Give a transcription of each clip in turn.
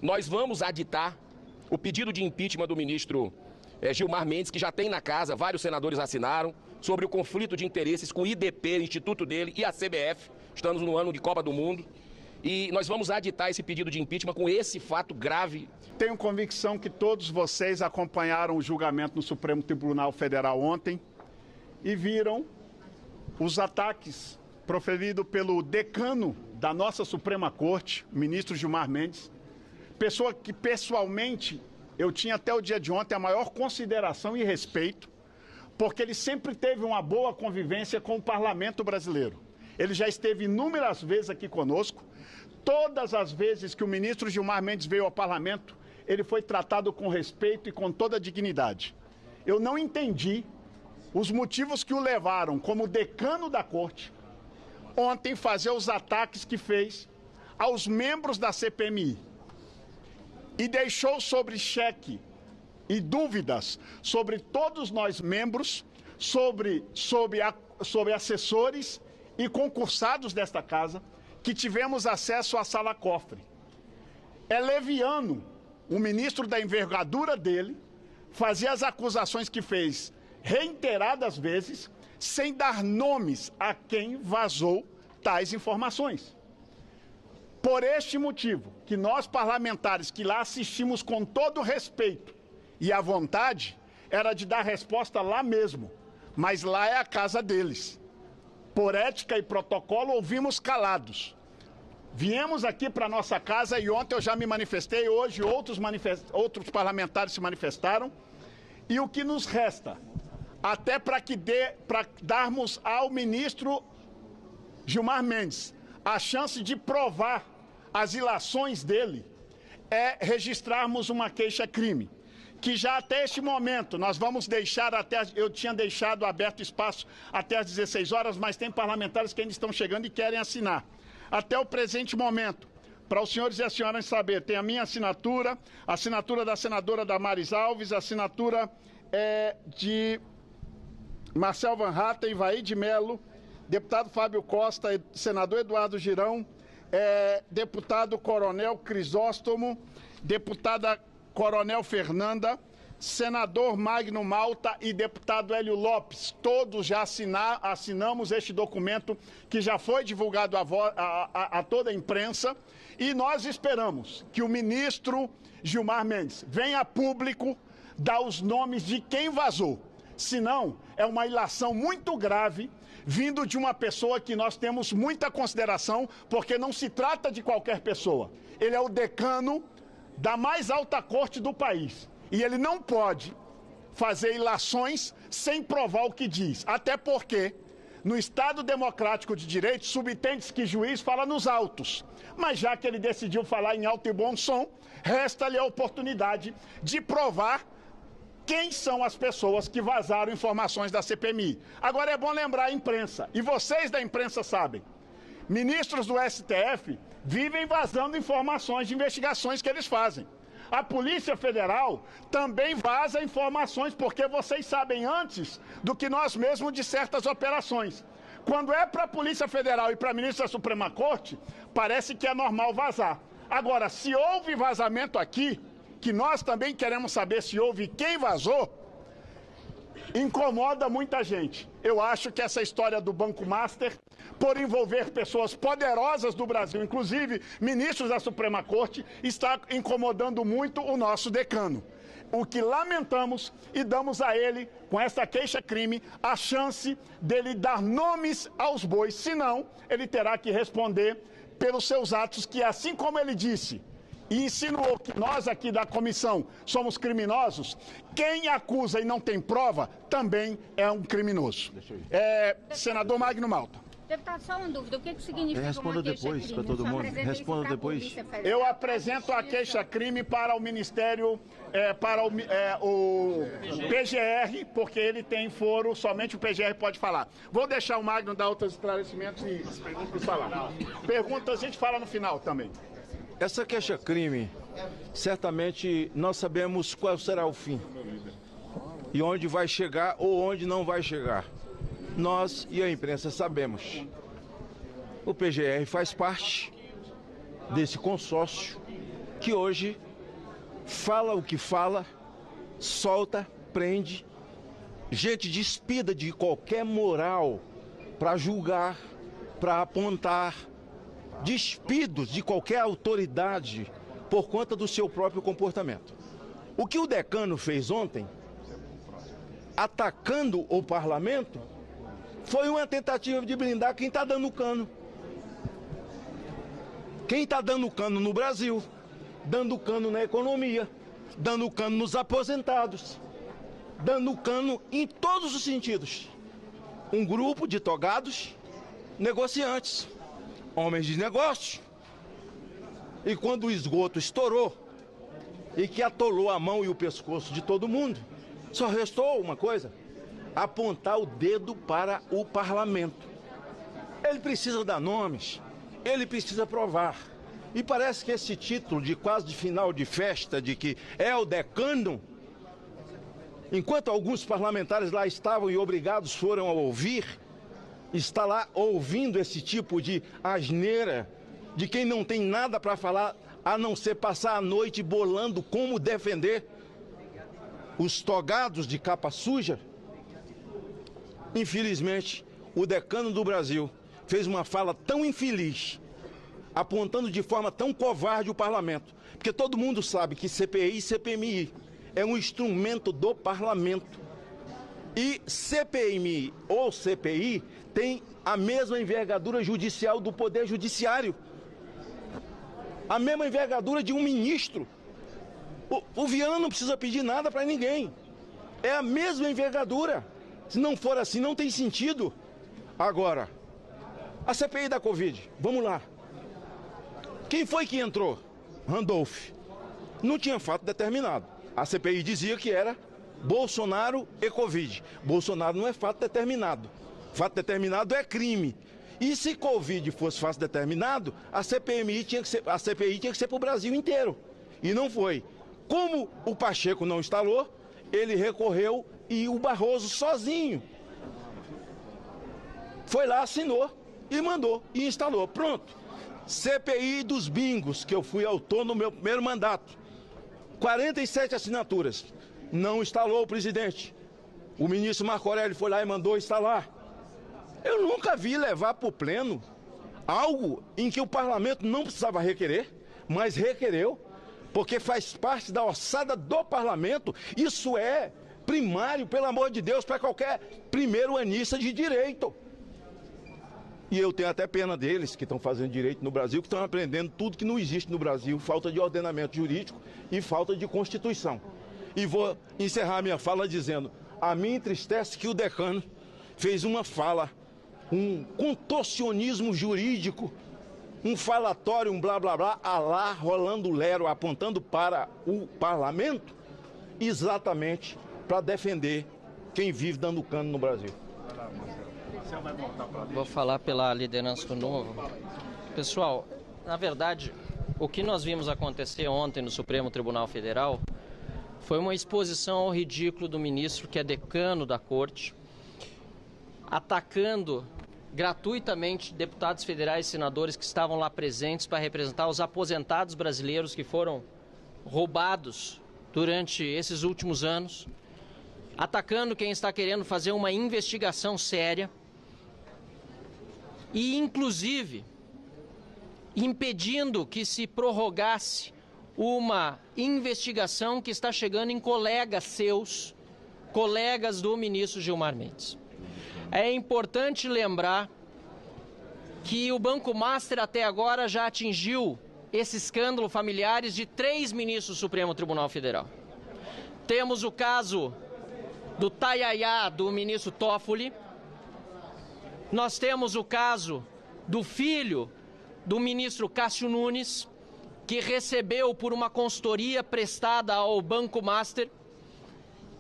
Nós vamos aditar o pedido de impeachment do ministro Gilmar Mendes, que já tem na casa, vários senadores assinaram, sobre o conflito de interesses com o IDP, instituto dele, e a CBF. Estamos no ano de Copa do Mundo. E nós vamos aditar esse pedido de impeachment com esse fato grave. Tenho convicção que todos vocês acompanharam o julgamento no Supremo Tribunal Federal ontem e viram os ataques proferidos pelo decano da nossa Suprema Corte, o ministro Gilmar Mendes, pessoa que pessoalmente eu tinha até o dia de ontem a maior consideração e respeito, porque ele sempre teve uma boa convivência com o parlamento brasileiro. Ele já esteve inúmeras vezes aqui conosco. Todas as vezes que o ministro Gilmar Mendes veio ao parlamento, ele foi tratado com respeito e com toda a dignidade. Eu não entendi os motivos que o levaram, como decano da corte, ontem fazer os ataques que fez aos membros da CPMI e deixou sobre xeque e dúvidas sobre todos nós membros, sobre assessores e concursados desta casa, que tivemos acesso à sala cofre. É leviano o ministro da envergadura dele fazer as acusações que fez reiteradas vezes, sem dar nomes a quem vazou tais informações. Por este motivo, que nós parlamentares que lá assistimos com todo respeito e a vontade, era de dar resposta lá mesmo, mas lá é a casa deles. Por ética e protocolo, ouvimos calados. Viemos aqui para nossa casa e ontem eu já me manifestei, hoje outros parlamentares se manifestaram. E o que nos resta, até para darmos ao ministro Gilmar Mendes a chance de provar as ilações dele, é registrarmos uma queixa-crime, que já até este momento nós vamos deixar eu tinha deixado aberto espaço até às 16 horas, mas tem parlamentares que ainda estão chegando e querem assinar. Até o presente momento, para os senhores e as senhoras saber, tem a minha assinatura, a assinatura da senadora Damares Alves, a assinatura de Marcel Van Hatten, Ivaí de Mello, deputado Fábio Costa, senador Eduardo Girão, deputado Coronel Crisóstomo, deputada Coronel Fernanda, senador Magno Malta e deputado Hélio Lopes. Todos já assinamos este documento que já foi divulgado a toda a imprensa e nós esperamos que o ministro Gilmar Mendes venha a público dar os nomes de quem vazou. Senão, é uma ilação muito grave vindo de uma pessoa que nós temos muita consideração, porque não se trata de qualquer pessoa. Ele é o decano da mais alta corte do país. E ele não pode fazer ilações sem provar o que diz. Até porque, no Estado Democrático de Direito, subtende-se que juiz fala nos autos. Mas já que ele decidiu falar em alto e bom som, resta-lhe a oportunidade de provar quem são as pessoas que vazaram informações da CPMI. Agora é bom lembrar a imprensa, e vocês da imprensa sabem, ministros do STF vivem vazando informações de investigações que eles fazem. A Polícia Federal também vaza informações, porque vocês sabem antes do que nós mesmos de certas operações. Quando é para a Polícia Federal e para a ministra da Suprema Corte, parece que é normal vazar. Agora, se houve vazamento aqui, que nós também queremos saber se houve e quem vazou, incomoda muita gente. Eu acho que essa história do Banco Master, por envolver pessoas poderosas do Brasil, inclusive ministros da Suprema Corte, está incomodando muito o nosso decano. O que lamentamos e damos a ele, com essa queixa-crime, a chance dele dar nomes aos bois, senão ele terá que responder pelos seus atos, que assim como ele disse e insinuou que nós aqui da comissão somos criminosos, quem acusa e não tem prova também é um criminoso. Senador Magno Malta. Deputado, só uma dúvida, o que significa responda depois para todo mundo. Responda depois. Eu apresento a queixa-crime para o Ministério, para o PGR, porque ele tem foro, somente o PGR pode falar. Vou deixar o Magno dar outros esclarecimentos e falar. Perguntas a gente fala no final também. Essa queixa-crime, certamente nós sabemos qual será o fim e onde vai chegar ou onde não vai chegar. Nós e a imprensa sabemos. O PGR faz parte desse consórcio que hoje fala o que fala, solta, prende, gente despida de qualquer moral para julgar, para apontar, despidos de qualquer autoridade por conta do seu próprio comportamento. O que o decano fez ontem, atacando o parlamento, foi uma tentativa de blindar quem está dando cano. Quem está dando cano no Brasil, dando cano na economia, dando cano nos aposentados, dando cano em todos os sentidos. Um grupo de togados, negociantes, homens de negócio. E quando o esgoto estourou e que atolou a mão e o pescoço de todo mundo, só restou uma coisa: apontar o dedo para o parlamento. Ele precisa dar nomes, ele precisa provar. E parece que esse título de quase de final de festa, de que é o decano, enquanto alguns parlamentares lá estavam e obrigados foram a ouvir, está lá ouvindo esse tipo de asneira, de quem não tem nada para falar, a não ser passar a noite bolando como defender os togados de capa suja. Infelizmente, o decano do Brasil fez uma fala tão infeliz, apontando de forma tão covarde o parlamento, porque todo mundo sabe que CPI e CPMI é um instrumento do parlamento. E CPMI ou CPI tem a mesma envergadura judicial do Poder Judiciário, a mesma envergadura de um ministro. O Viana não precisa pedir nada para ninguém, é a mesma envergadura. Se não for assim, não tem sentido. Agora, a CPI da Covid, vamos lá. Quem foi que entrou? Randolph. Não tinha fato determinado. A CPI dizia que era Bolsonaro e Covid. Bolsonaro não é fato determinado. Fato determinado é crime. E se Covid fosse fato determinado, a CPI tinha que ser para o Brasil inteiro. E não foi. Como o Pacheco não instalou, ele recorreu e o Barroso sozinho foi lá, assinou e mandou e instalou. Pronto. CPI dos bingos, que eu fui autor no meu primeiro mandato. 47 assinaturas. Não instalou o presidente. O ministro Marco Aurélio foi lá e mandou instalar. Eu nunca vi levar para o pleno algo em que o parlamento não precisava requerer, mas requereu, porque faz parte da ossada do parlamento. Isso é primário, pelo amor de Deus, para qualquer primeiro-anista de direito. E eu tenho até pena deles que estão fazendo direito no Brasil, que estão aprendendo tudo que não existe no Brasil, falta de ordenamento jurídico e falta de Constituição. E vou encerrar minha fala dizendo: a mim entristece que o decano fez uma fala, um contorcionismo jurídico, um falatório, um blá blá blá, alá, rolando lero, apontando para o parlamento, exatamente para defender quem vive dando cano no Brasil. Vou falar pela liderança do Novo. Pessoal, na verdade, o que nós vimos acontecer ontem no Supremo Tribunal Federal foi uma exposição ao ridículo do ministro, que é decano da corte, atacando gratuitamente deputados federais e senadores que estavam lá presentes para representar os aposentados brasileiros que foram roubados durante esses últimos anos, atacando quem está querendo fazer uma investigação séria e, inclusive, impedindo que se prorrogasse uma investigação que está chegando em colegas seus, colegas do ministro Gilmar Mendes. É importante lembrar que o Banco Master até agora já atingiu esse escândalo familiares de 3 ministros do Supremo Tribunal Federal. Temos o caso do Taiaiá, do ministro Toffoli. Nós temos o caso do filho do ministro Cássio Nunes, que recebeu por uma consultoria prestada ao Banco Master.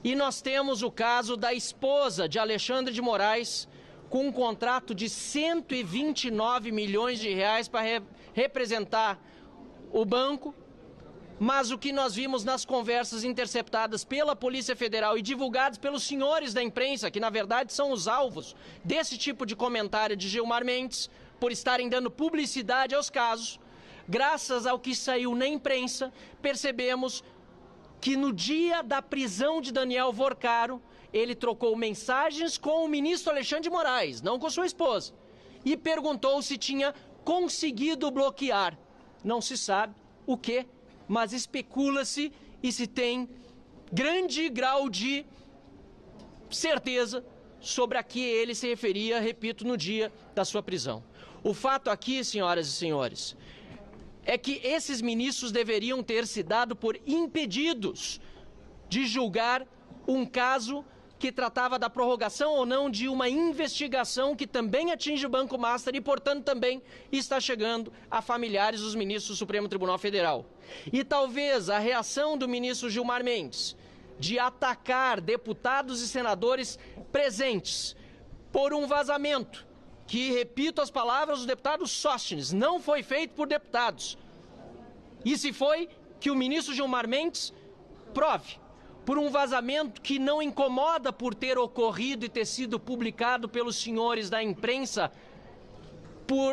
E nós temos o caso da esposa de Alexandre de Moraes, com um contrato de 129 milhões de reais para representar o banco. Mas o que nós vimos nas conversas interceptadas pela Polícia Federal e divulgadas pelos senhores da imprensa, que na verdade são os alvos desse tipo de comentário de Gilmar Mendes, por estarem dando publicidade aos casos, graças ao que saiu na imprensa, percebemos que no dia da prisão de Daniel Vorcaro, ele trocou mensagens com o ministro Alexandre de Moraes, não com sua esposa, e perguntou se tinha conseguido bloquear. Não se sabe o que, mas especula-se e se tem grande grau de certeza sobre a que ele se referia, repito, no dia da sua prisão. O fato aqui, senhoras e senhores, é que esses ministros deveriam ter se dado por impedidos de julgar um caso que tratava da prorrogação ou não de uma investigação que também atinge o Banco Master e, portanto, também está chegando a familiares dos ministros do Supremo Tribunal Federal. E talvez a reação do ministro Gilmar Mendes de atacar deputados e senadores presentes por um vazamento que, repito as palavras do deputado Sóstenes, não foi feito por deputados. E se foi, que o ministro Gilmar Mendes prove. Por um vazamento que não incomoda por ter ocorrido e ter sido publicado pelos senhores da imprensa,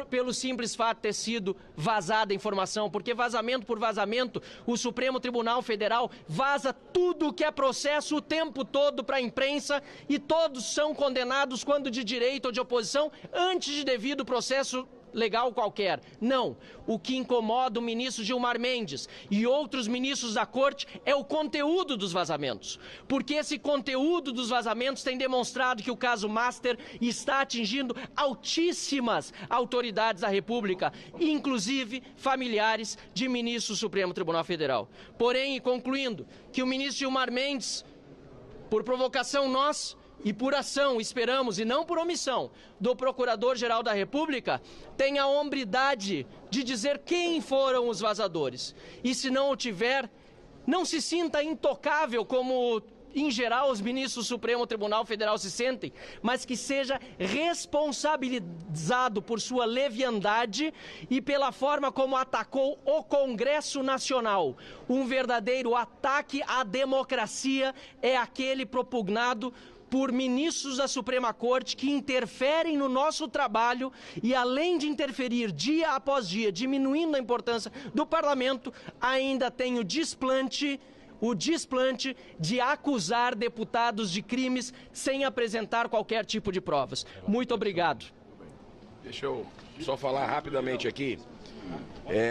pelo simples fato de ter sido vazada a informação, porque vazamento por vazamento, o Supremo Tribunal Federal vaza tudo que é processo o tempo todo para a imprensa e todos são condenados quando de direita ou de oposição antes de devido processo legal qualquer. Não. O que incomoda o ministro Gilmar Mendes e outros ministros da Corte é o conteúdo dos vazamentos. Porque esse conteúdo dos vazamentos tem demonstrado que o caso Master está atingindo altíssimas autoridades da República, inclusive familiares de ministros do Supremo Tribunal Federal. Porém, e concluindo, que o ministro Gilmar Mendes, por provocação nossa, e por ação, esperamos, e não por omissão, do Procurador-Geral da República, tem a hombridade de dizer quem foram os vazadores. E se não o tiver, não se sinta intocável como, em geral, os ministros do Supremo Tribunal Federal se sentem, mas que seja responsabilizado por sua leviandade e pela forma como atacou o Congresso Nacional. Um verdadeiro ataque à democracia é aquele propugnado por ministros da Suprema Corte que interferem no nosso trabalho e, além de interferir dia após dia, diminuindo a importância do parlamento, ainda tem o desplante de acusar deputados de crimes sem apresentar qualquer tipo de provas. Muito obrigado. Deixa eu só falar rapidamente aqui,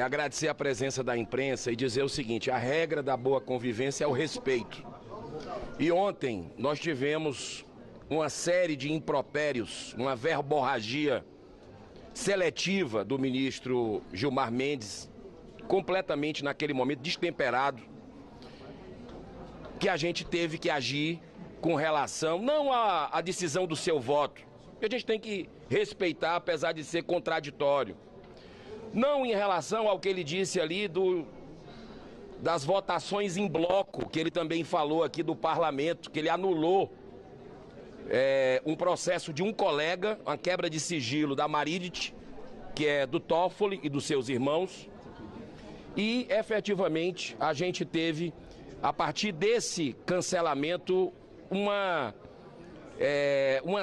agradecer a presença da imprensa e dizer o seguinte: a regra da boa convivência é o respeito. E ontem nós tivemos uma série de impropérios, uma verborragia seletiva do ministro Gilmar Mendes, completamente naquele momento destemperado, que a gente teve que agir com relação, não à decisão do seu voto, que a gente tem que respeitar apesar de ser contraditório, não em relação ao que ele disse ali das votações em bloco, que ele também falou aqui do parlamento, que ele anulou um processo de um colega, uma quebra de sigilo da Maridit, que é do Toffoli e dos seus irmãos, e efetivamente a gente teve, a partir desse cancelamento, uma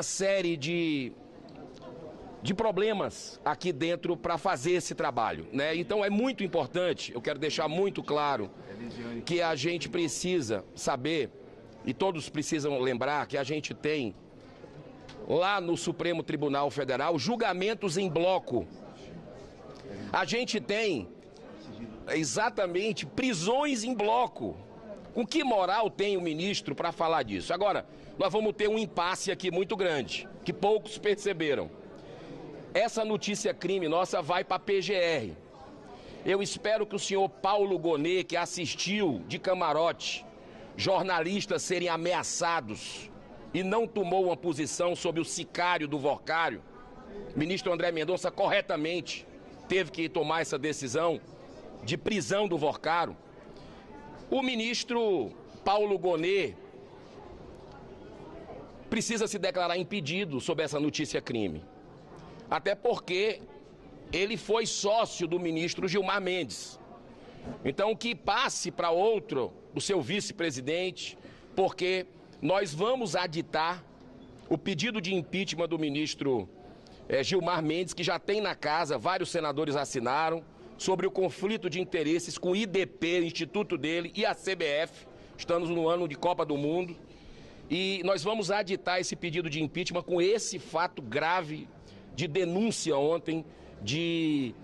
série de problemas aqui dentro para fazer esse trabalho, né? Então é muito importante, eu quero deixar muito claro que a gente precisa saber, e todos precisam lembrar, que a gente tem lá no Supremo Tribunal Federal julgamentos em bloco. A gente tem exatamente prisões em bloco. Com que moral tem o ministro para falar disso? Agora, nós vamos ter um impasse aqui muito grande, que poucos perceberam. Essa notícia crime nossa vai para a PGR. Eu espero que o senhor Paulo Gonet, que assistiu de camarote jornalistas serem ameaçados e não tomou uma posição sobre o sicário do Vorcário, ministro André Mendonça corretamente teve que tomar essa decisão de prisão do Vorcário. O ministro Paulo Gonet precisa se declarar impedido sobre essa notícia crime. Até porque ele foi sócio do ministro Gilmar Mendes. Então, que passe para outro, o seu vice-presidente, porque nós vamos aditar o pedido de impeachment do ministro Gilmar Mendes, que já tem na casa, vários senadores assinaram, sobre o conflito de interesses com o IDP, instituto dele, e a CBF. Estamos no ano de Copa do Mundo e nós vamos aditar esse pedido de impeachment com esse fato grave de denúncia ontem de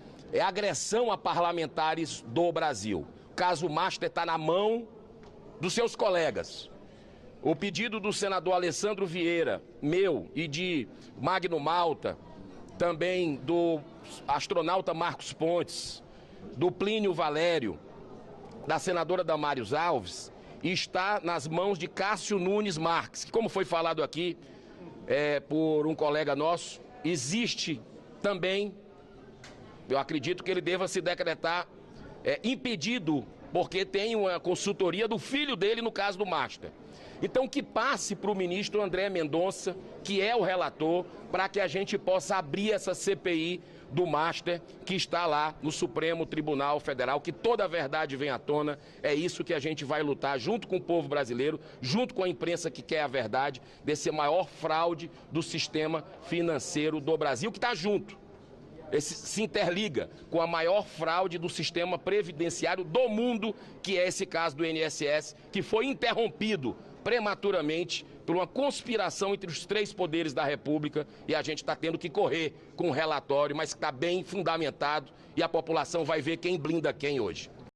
agressão a parlamentares do Brasil. O caso Master está na mão dos seus colegas. O pedido do senador Alessandro Vieira, meu e de Magno Malta, também do astronauta Marcos Pontes, do Plínio Valério, da senadora Damares Alves, está nas mãos de Cássio Nunes Marques, que, como foi falado aqui por um colega nosso, existe também, eu acredito que ele deva se decretar impedido, porque tem uma consultoria do filho dele no caso do Master. Então que passe para o ministro André Mendonça, que é o relator, para que a gente possa abrir essa CPI do Master, que está lá no Supremo Tribunal Federal, que toda a verdade vem à tona. É isso que a gente vai lutar junto com o povo brasileiro, junto com a imprensa que quer a verdade, desse maior fraude do sistema financeiro do Brasil, que está junto. Se interliga com a maior fraude do sistema previdenciário do mundo, que é esse caso do INSS, que foi interrompido prematuramente por uma conspiração entre os três poderes da República, e a gente está tendo que correr com um relatório, mas que está bem fundamentado, e a população vai ver quem blinda quem hoje.